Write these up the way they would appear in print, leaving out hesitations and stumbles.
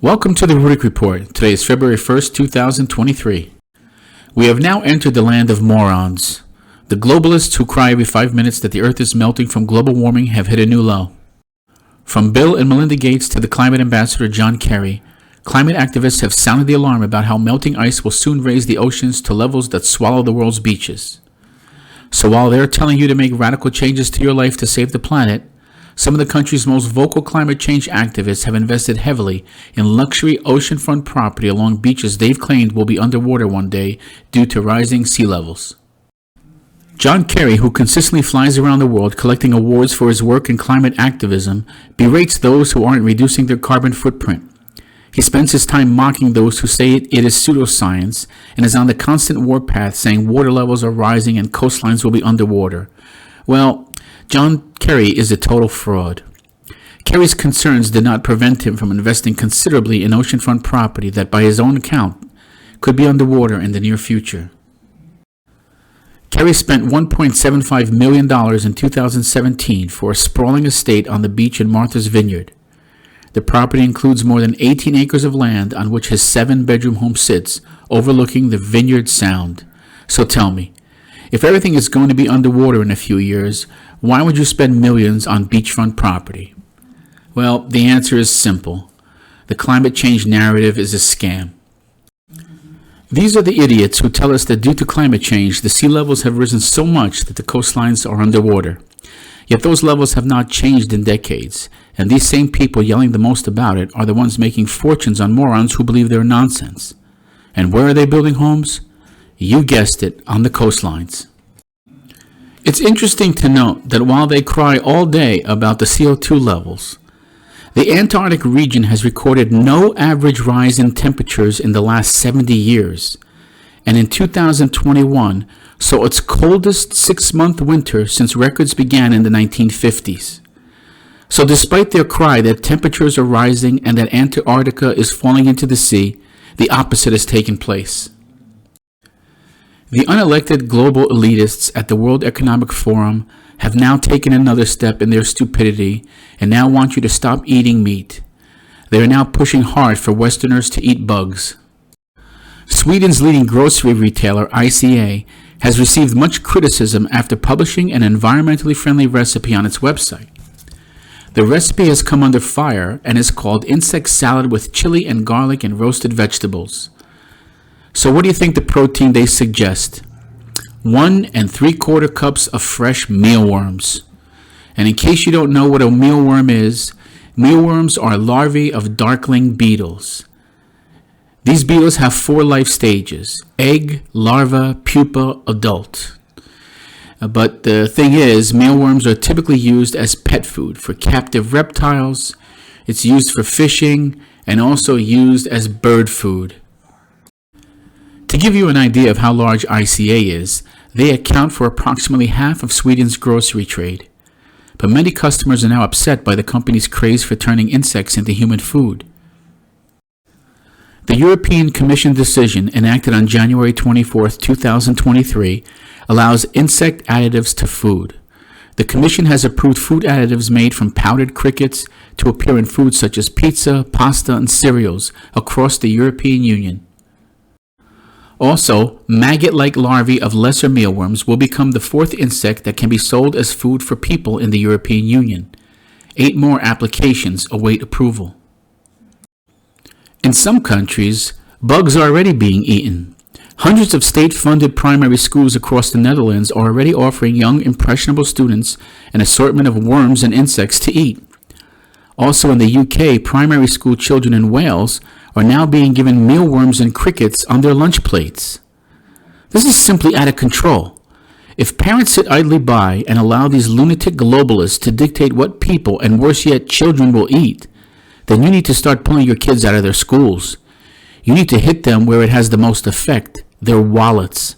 Welcome to the Rudik Report. Today is February 1st, 2023. We have now entered the land of morons. The globalists who cry every 5 minutes that the earth is melting from global warming have hit a new low. From Bill and Melinda Gates to the climate ambassador John Kerry, climate activists have sounded the alarm about how melting ice will soon raise the oceans to levels that swallow the world's beaches. So while they're telling you to make radical changes to your life to save the planet, some of the country's most vocal climate change activists have invested heavily in luxury oceanfront property along beaches they've claimed will be underwater one day due to rising sea levels. John Kerry, who consistently flies around the world collecting awards for his work in climate activism, berates those who aren't reducing their carbon footprint. He spends his time mocking those who say it is pseudoscience and is on the constant warpath saying water levels are rising and coastlines will be underwater. Well, John Kerry is a total fraud. Kerry's concerns did not prevent him from investing considerably in oceanfront property that, by his own account, could be underwater in the near future. Kerry spent $1.75 million in 2017 for a sprawling estate on the beach in Martha's Vineyard. The property includes more than 18 acres of land on which his 7-bedroom home sits, overlooking the Vineyard Sound. So tell me, if everything is going to be underwater in a few years, why would you spend millions on beachfront property? Well, the answer is simple. The climate change narrative is a scam. These are the idiots who tell us that due to climate change, the sea levels have risen so much that the coastlines are underwater. Yet those levels have not changed in decades, and these same people yelling the most about it are the ones making fortunes on morons who believe they're nonsense. And where are they building homes? You guessed it, on the coastlines. It's interesting to note that while they cry all day about the CO2 levels, the Antarctic region has recorded no average rise in temperatures in the last 70 years, and in 2021 saw its coldest 6-month winter since records began in the 1950s. So despite their cry that temperatures are rising and that Antarctica is falling into the sea, the opposite has taken place. The unelected global elitists at the World Economic Forum have now taken another step in their stupidity and now want you to stop eating meat. They are now pushing hard for Westerners to eat bugs. Sweden's leading grocery retailer, ICA, has received much criticism after publishing an environmentally friendly recipe on its website. The recipe has come under fire and is called insect salad with chili and garlic and roasted vegetables. So what do you think the protein they suggest? 1 3/4 cups of fresh mealworms. And in case you don't know what a mealworm is, mealworms are larvae of darkling beetles. These beetles have 4 life stages: egg, larva, pupa, adult. But the thing is, mealworms are typically used as pet food for captive reptiles. It's used for fishing and also used as bird food. To give you an idea of how large ICA is, they account for approximately half of Sweden's grocery trade. But many customers are now upset by the company's craze for turning insects into human food. The European Commission decision, enacted on January 24, 2023, allows insect additives to food. The Commission has approved food additives made from powdered crickets to appear in foods such as pizza, pasta, and cereals across the European Union. Also, maggot-like larvae of lesser mealworms will become the 4th insect that can be sold as food for people in the European Union. 8 more applications await approval. In some countries, bugs are already being eaten. Hundreds of state-funded primary schools across the Netherlands are already offering young, impressionable students an assortment of worms and insects to eat. Also in the UK, primary school children in Wales are now being given mealworms and crickets on their lunch plates. This is simply out of control. If parents sit idly by and allow these lunatic globalists to dictate what people, and worse yet, children will eat, then you need to start pulling your kids out of their schools. You need to hit them where it has the most effect, their wallets.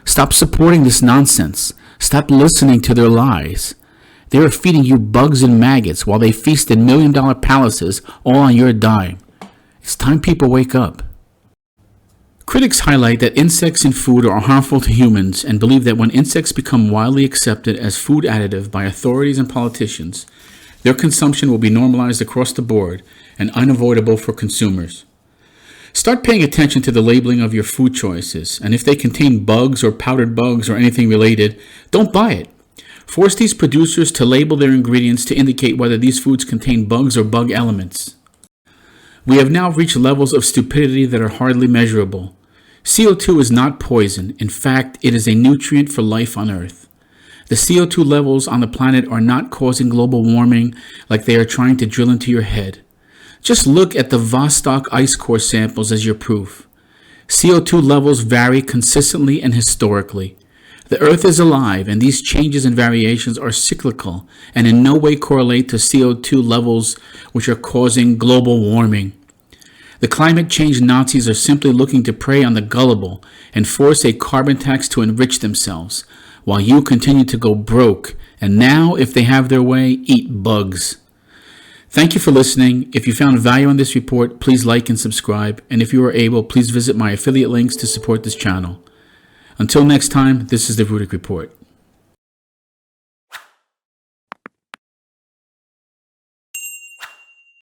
Stop supporting this nonsense. Stop listening to their lies. They are feeding you bugs and maggots while they feast in million-dollar palaces all on your dime. It's time people wake up. Critics highlight that insects in food are harmful to humans and believe that when insects become widely accepted as food additive by authorities and politicians, Their consumption will be normalized across the board and unavoidable for consumers. Start paying attention to the labeling of your food choices, and if they contain bugs or powdered bugs or anything related, don't buy it. Force these producers to label their ingredients to indicate whether these foods contain bugs or bug elements. We have now reached levels of stupidity that are hardly measurable. CO2 is not poison. In fact, it is a nutrient for life on Earth. The CO2 levels on the planet are not causing global warming like they are trying to drill into your head. Just look at the Vostok ice core samples as your proof. CO2 levels vary consistently and historically. The Earth is alive, and these changes and variations are cyclical and in no way correlate to CO2 levels which are causing global warming. The climate change Nazis are simply looking to prey on the gullible and force a carbon tax to enrich themselves, while you continue to go broke, and now, if they have their way, eat bugs. Thank you for listening. If you found value in this report, please like and subscribe. And if you are able, please visit my affiliate links to support this channel. Until next time, this is the Rudick Report.